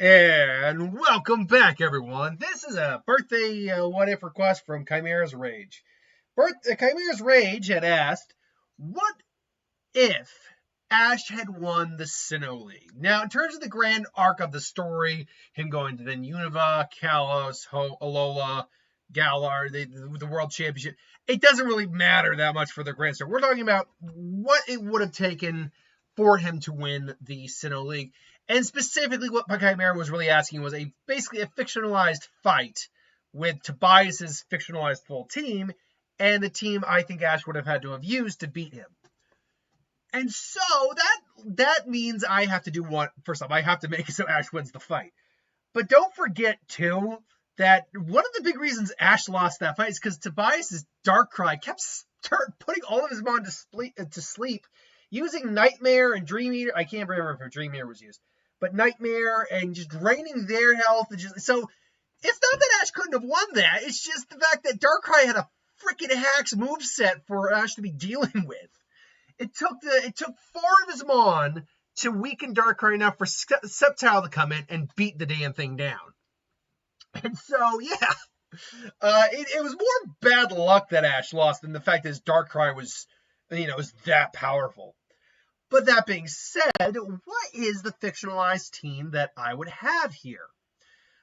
And welcome back, everyone. This is a birthday what-if request from Chimera's Rage. Chimera's Rage had asked, what if Ash had won the Sinnoh League? Now, in terms of the grand arc of the story, him going to then Unova, Kalos, Alola, Galar, the World Championship, it doesn't really matter that much for the grand story. We're talking about what it would have taken for him to win the Sinnoh League. And specifically, what Chimera was really asking was basically a fictionalized fight with Tobias's fictionalized full team and the team I think Ash would have had to have used to beat him. And so that means I have to do one. First off, I have to make it so Ash wins the fight. But don't forget, too, that one of the big reasons Ash lost that fight is because Tobias's Darkrai kept putting all of his Mon to sleep using Nightmare and Dream Eater. I can't remember if Dream Eater was used. But Nightmare and just draining their health. So it's not that Ash couldn't have won that. It's just the fact that Darkrai had a freaking hacks moveset for Ash to be dealing with. It took 4 of his Mon to weaken Darkrai enough for Sceptile to come in and beat the damn thing down. And so, yeah, it was more bad luck that Ash lost than the fact that his Darkrai was that powerful. But that being said, what is the fictionalized team that I would have here?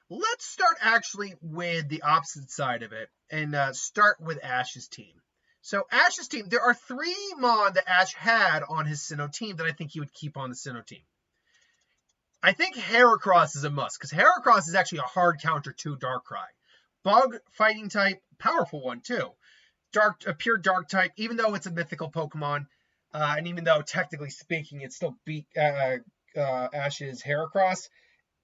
Let's start actually with the opposite side of it and start with Ash's team. So Ash's team, there are 3 Mon that Ash had on his Sinnoh team that I think he would keep on the Sinnoh team. I think Heracross is a must, because Heracross is actually a hard counter to Darkrai. Bug fighting type, powerful one too. A pure dark type, even though it's a mythical Pokemon, and even though technically speaking it still beat Ash's Heracross,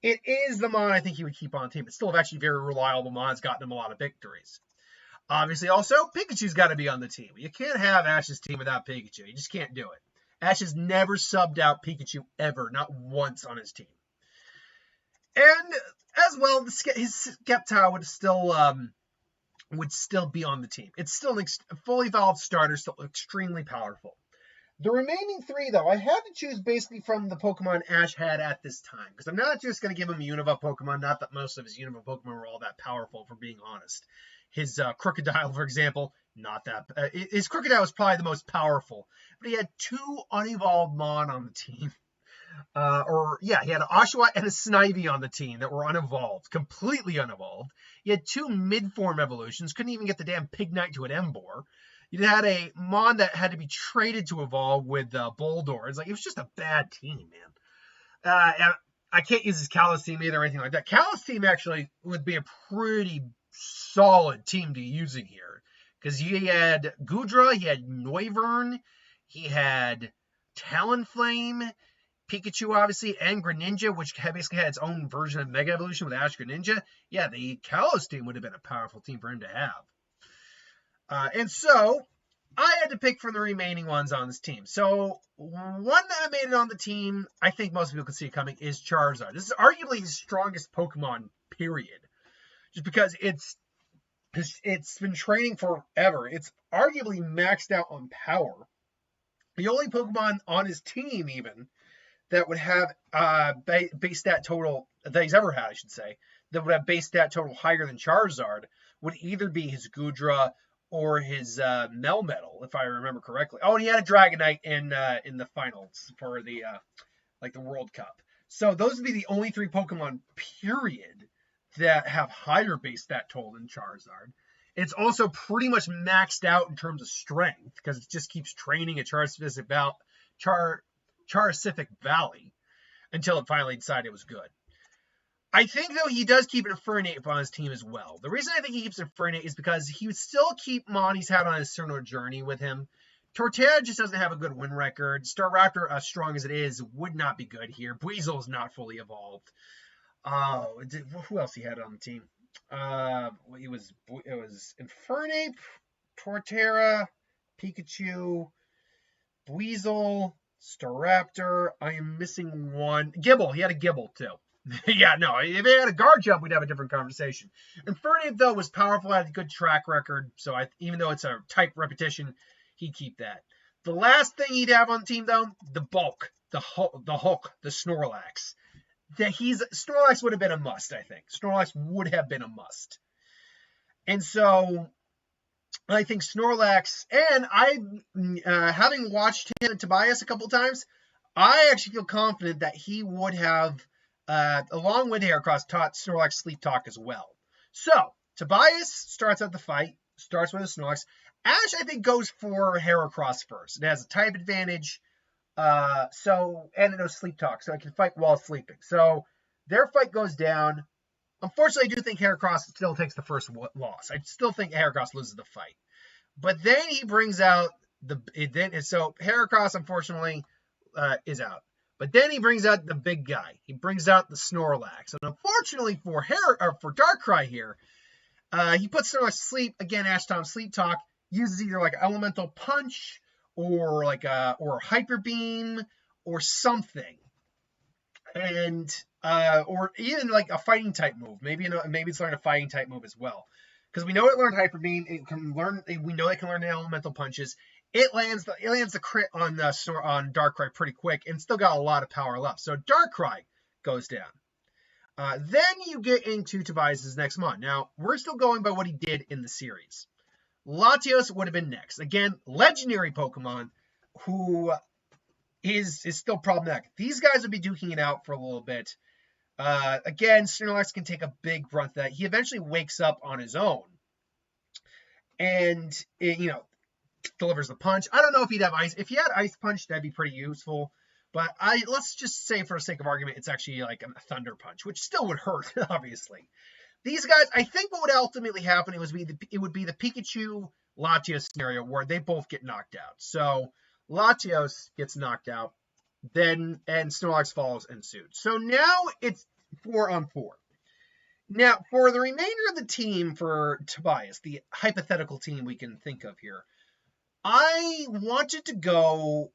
it is the Mon I think he would keep on the team. It's still actually very reliable Mon. It's gotten him a lot of victories. Obviously, also, Pikachu's got to be on the team. You can't have Ash's team without Pikachu. You just can't do it. Ash has never subbed out Pikachu ever, not once on his team. And as well, his Sceptile would still be on the team. It's still a fully evolved starter, still extremely powerful. The remaining 3, though, I had to choose basically from the Pokemon Ash had at this time, because I'm not just going to give him Unova Pokemon, not that most of his Unova Pokemon were all that powerful, for being honest. His Crocodile, for example, not that. His Crocodile was probably the most powerful, but he had 2 unevolved Mon on the team. He had an Oshawott and a Snivy on the team that were unevolved, completely unevolved. He had 2 mid-form evolutions, couldn't even get the damn Pignite to an Emboar. You had a Mon that had to be traded to evolve with Boldor. It was just a bad team, man. I can't use his Kalos team either or anything like that. Kalos team actually would be a pretty solid team to be using here, because he had Goodra, he had Noivern, he had Talonflame, Pikachu, obviously, and Greninja, which basically had its own version of Mega Evolution with Ash Greninja. Yeah, the Kalos team would have been a powerful team for him to have. And so, I had to pick from the remaining ones on this team. So, one that made it on the team, I think most people can see it coming, is Charizard. This is arguably his strongest Pokemon, period. Just because it's been training forever. It's arguably maxed out on power. The only Pokemon on his team, even, that would have base stat total, that he's ever had, I should say, that would have base stat total higher than Charizard, would either be his Goodra or his Melmetal, if I remember correctly. Oh, and he had a Dragonite in the finals for the World Cup. So those would be the only 3 Pokemon, period, that have higher base stat total than Charizard. It's also pretty much maxed out in terms of strength, because it just keeps training at Charcific Valley until it finally decided it was good. I think, though, he does keep Infernape on his team as well. The reason I think he keeps Infernape is because he would still keep Mon he's had on his Sinnoh journey with him. Torterra just doesn't have a good win record. Staraptor, as strong as it is, would not be good here. Buizel is not fully evolved. Who else he had on the team? It was Infernape, Torterra, Pikachu, Buizel, Staraptor. I am missing one. Gibble. He had a Gibble, too. Yeah, no, if he had a guard jump, we'd have a different conversation. Infernape, though, was powerful, had a good track record, so even though it's a type repetition, he'd keep that. The last thing he'd have on the team, though, the bulk, the Hulk, the Snorlax. Snorlax would have been a must, I think. Snorlax would have been a must. And so I think Snorlax, and having watched him and Tobias a couple times, I actually feel confident that he would have, along with Heracross, taught Snorlax Sleep Talk as well. So, Tobias starts out the fight, starts with a Snorlax. Ash, I think, goes for Heracross first. It has a type advantage, and it knows Sleep Talk, so it can fight while sleeping. So, their fight goes down. Unfortunately, I do think Heracross still takes the first loss. I still think Heracross loses the fight. But then he brings out so Heracross, unfortunately, is out. But then he brings out the big guy. He brings out the Snorlax. And unfortunately for Darkrai here, he puts Snorlax to sleep. Again, Ashton Sleep Talk uses either like Elemental Punch or or Hyper Beam or something. And or even like a fighting type move. Maybe it's learning a fighting type move as well. Because we know it learned Hyper Beam. We know it can learn the Elemental Punches. It lands the crit on Darkrai pretty quick and still got a lot of power left. So Darkrai goes down. Then you get into Tobias' next mon. Now, we're still going by what he did in the series. Latios would have been next. Again, legendary Pokemon who is still problematic. These guys would be duking it out for a little bit. Again, Snorlax can take a big brunt of that. He eventually wakes up on his own. And, delivers the punch. I don't know if he'd have ice. If he had Ice Punch, that'd be pretty useful. But let's just say, for the sake of argument, it's actually like a Thunder Punch, which still would hurt, obviously. These guys, I think what would ultimately happen, it would be the Pikachu Latios scenario where they both get knocked out. So Latios gets knocked out, and Snorlax follows in suit. So now it's 4-on-4. Now, for the remainder of the team for Tobias, the hypothetical team we can think of here, I wanted to go,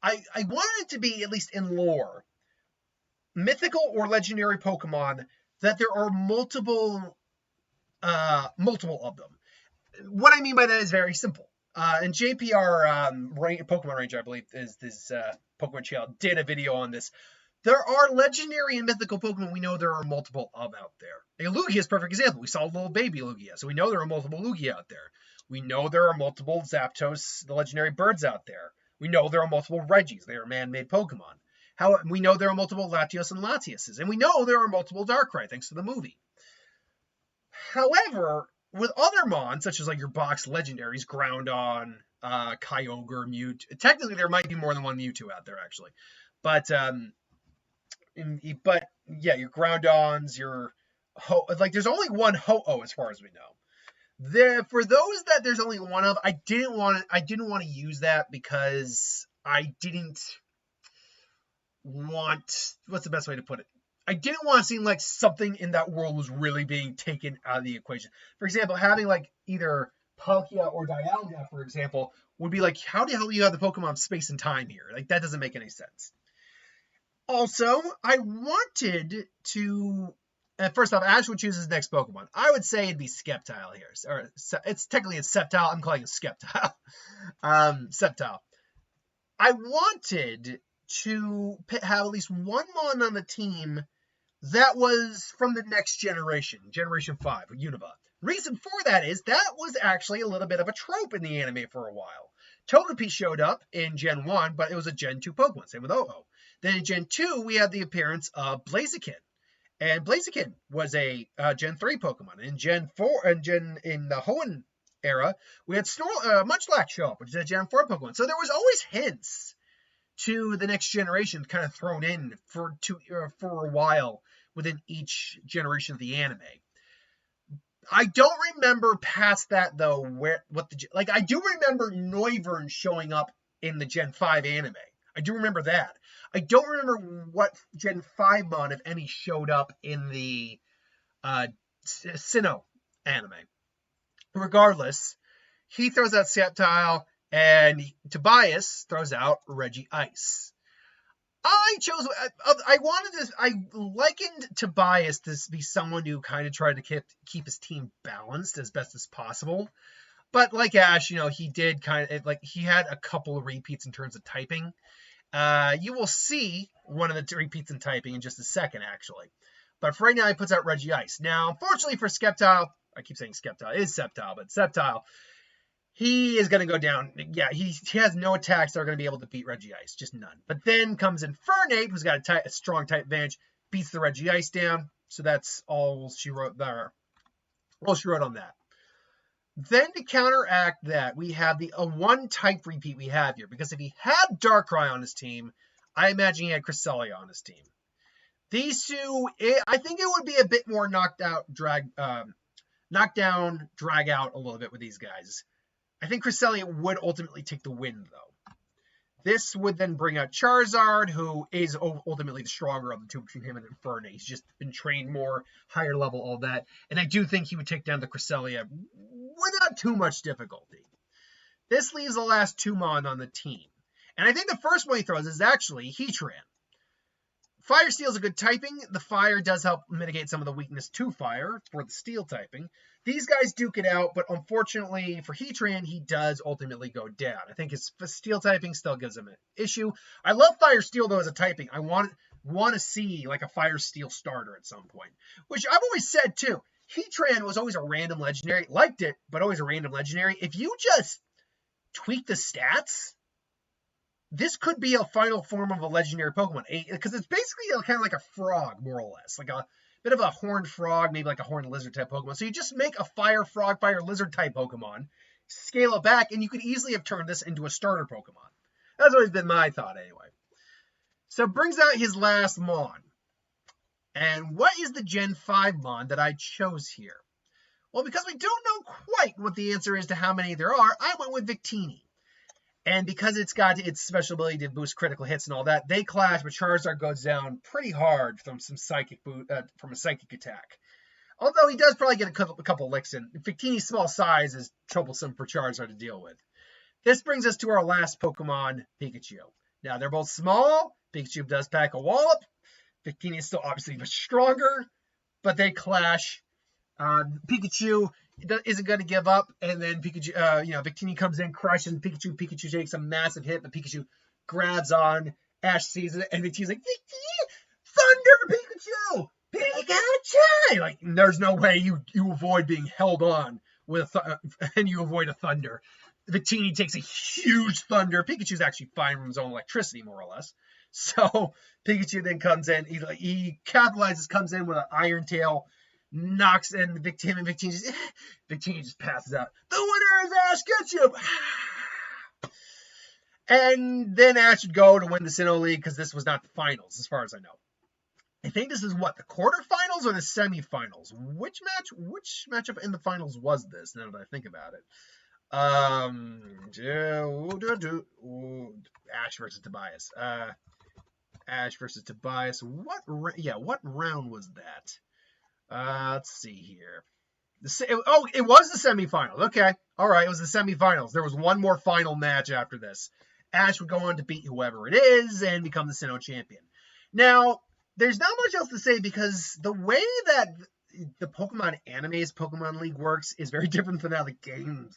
I wanted it to be, at least in lore, mythical or legendary Pokemon that there are multiple of them. What I mean by that is very simple. And JPR Pokemon Ranger, I believe, is this Pokemon channel, did a video on this. There are legendary and mythical Pokemon we know there are multiple of out there. Lugia is a perfect example. We saw a little baby Lugia, so we know there are multiple Lugia out there. We know there are multiple Zapdos, the legendary birds out there. We know there are multiple Reggies. They are man-made Pokemon. We know there are multiple Latios and Latioses. And we know there are multiple Darkrai, thanks to the movie. However, with other Mons, such as like your box legendaries, Groudon, Kyogre, Mewtwo. Technically, there might be more than one Mewtwo out there, actually. But yeah, your Groudons, there's only one Ho-Oh as far as we know. For those that there's only one of, I didn't want to use that because I didn't want, what's the best way to put it? I didn't want to seem like something in that world was really being taken out of the equation. For example, having like either Palkia or Dialga, for example, would be like, how the hell do you have the Pokemon space and time here? Like, that doesn't make any sense. Also, I wanted to, first off, Ash would choose his next Pokemon. I would say it'd be Sceptile here. Or it's Sceptile. I'm calling it Sceptile. Sceptile. I wanted to have at least one Mon on the team that was from the next generation, Generation 5, Unova. Reason for that is that was actually a little bit of a trope in the anime for a while. Togepi showed up in Gen 1, but it was a Gen 2 Pokemon, same with Ho-Oh. Then in Gen 2, we had the appearance of Blaziken. And Blaziken was a Gen 3 Pokemon. In Gen 4, in the Hoenn era, we had Munchlax show up, which is a Gen 4 Pokemon. So there was always hints to the next generation kind of thrown in for a while within each generation of the anime. I don't remember past that though. I do remember Noivern showing up in the Gen 5 anime. I do remember that. I don't remember what Gen 5 Mon, if any, showed up in the Sinnoh anime. Regardless, he throws out Sceptile, and Tobias throws out Regice. I likened Tobias to be someone who kind of tried to keep his team balanced as best as possible. But like Ash, he did kind of, he had a couple of repeats in terms of typing. You will see one of the repeats in typing in just a second, actually. But for right now, he puts out Regice. Now, unfortunately for Sceptile, I keep saying Sceptile, it is Sceptile, but Sceptile, he is going to go down. Yeah, he has no attacks that are going to be able to beat Regice, just none. But then comes Infernape, who's got a strong type advantage, beats the Regice down. So that's all she wrote there. All she wrote on that. Then to counteract that, we have the one type repeat we have here. Because if he had Darkrai on his team, I imagine he had Cresselia on his team. These two, I think it would be a bit more knockdown, drag out a little bit with these guys. I think Cresselia would ultimately take the win, though. This would then bring out Charizard, who is ultimately the stronger of the two between him and Inferno. He's just been trained more, higher level, all that. And I do think he would take down the Cresselia without too much difficulty. This leaves the last two Mon on the team. And I think the first one he throws is actually Heatran. Fire Steel is a good typing. The fire does help mitigate some of the weakness to fire for the steel typing. These guys duke it out, but unfortunately for Heatran, he does ultimately go down. I think his steel typing still gives him an issue. I love Fire Steel, though, as a typing. I want to see like a Fire Steel starter at some point, which I've always said, too. Heatran was always a random legendary. Liked it, but always a random legendary. If you just tweak the stats, this could be a final form of a legendary Pokemon, because it's basically kind of like a frog, more or less, like a bit of a horned frog, maybe like a horned lizard type Pokemon. So you just make a fire frog, fire lizard type Pokemon, scale it back, and you could easily have turned this into a starter Pokemon. That's always been my thought, anyway. So it brings out his last Mon. And what is the Gen 5 Mon that I chose here? Well, because we don't know quite what the answer is to how many there are, I went with Victini. And because it's got its special ability to boost critical hits and all that, they clash, but Charizard goes down pretty hard from some from a psychic attack. Although he does probably get a couple licks in. Victini's small size is troublesome for Charizard to deal with. This brings us to our last Pokemon, Pikachu. Now, they're both small. Pikachu does pack a wallop. Victini is still obviously much stronger, but they clash. Pikachu isn't going to give up, and then Pikachu, Victini comes in, crushes Pikachu. Pikachu takes a massive hit, but Pikachu grabs on. Ash sees it, and Victini's like, Thunder, Pikachu! Pikachu! Like, there's no way you avoid being held on with and you avoid a Thunder. Victini takes a huge Thunder. Pikachu's actually fine from his own electricity, more or less. So Pikachu then comes in. He capitalizes, comes in with an Iron Tail, knocks in him, and Victini just passes out. The winner is Ash Ketchum! And then Ash would go to win the Sinnoh League, because this was not the finals, as far as I know. I think this is what, the quarterfinals or the semifinals? Which matchup in the finals was this, now that I think about it? Ash versus Tobias. Ash versus Tobias. What round was that? Let's see here. It was the semifinals. Okay. All right. It was the semifinals. There was one more final match after this. Ash would go on to beat whoever it is and become the Sinnoh champion. Now, there's not much else to say, because the way that the Pokemon anime's Pokemon League works is very different from how the game's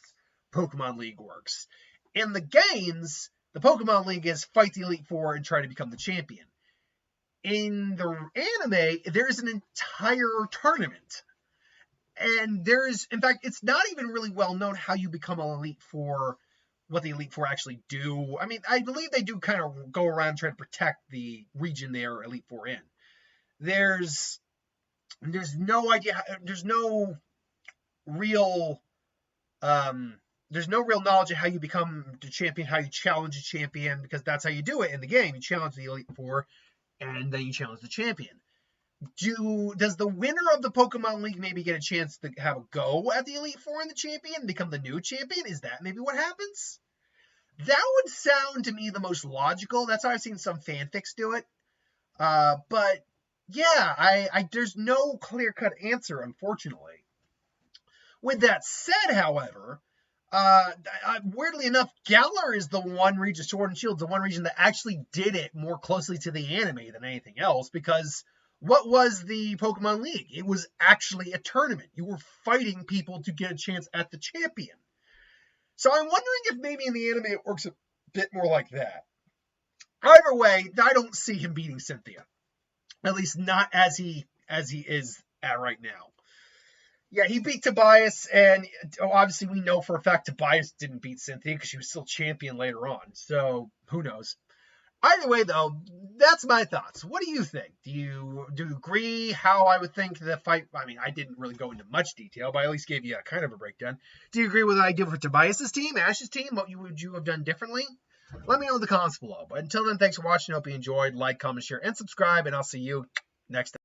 Pokemon League works. In the games, the Pokemon League is fight the Elite Four and try to become the champion. In the anime, there's an entire tournament. And in fact, it's not even really well known how you become an Elite Four, what the Elite Four actually do. I mean, I believe they do kind of go around trying to protect the region they're Elite Four in. There's no idea, there's no real knowledge of how you become the champion, how you challenge a champion, because that's how you do it in the game. You challenge the Elite Four, and then you challenge the champion. Does the winner of the Pokemon League maybe get a chance to have a go at the Elite Four and the champion, become the new champion? Is that maybe what happens? That would sound to me the most logical. That's how I've seen some fanfics do it. But yeah, there's no clear-cut answer, unfortunately. With that said, however, weirdly enough, Galar is the one region, Sword and Shield, the one region that actually did it more closely to the anime than anything else, because what was the Pokemon League? It was actually a tournament. You were fighting people to get a chance at the champion. So I'm wondering if maybe in the anime it works a bit more like that. Either way, I don't see him beating Cynthia. At least not as he is at right now. Yeah, he beat Tobias, and obviously we know for a fact Tobias didn't beat Cynthia because she was still champion later on. So who knows? Either way, though, that's my thoughts. What do you think? Do you agree how I would think the fight? I mean, I didn't really go into much detail, but I at least gave you a kind of a breakdown. Do you agree with what I did for Tobias's team, Ash's team? What would you have done differently? Let me know in the comments below. But until then, thanks for watching. Hope you enjoyed. Like, comment, share, and subscribe, and I'll see you next time.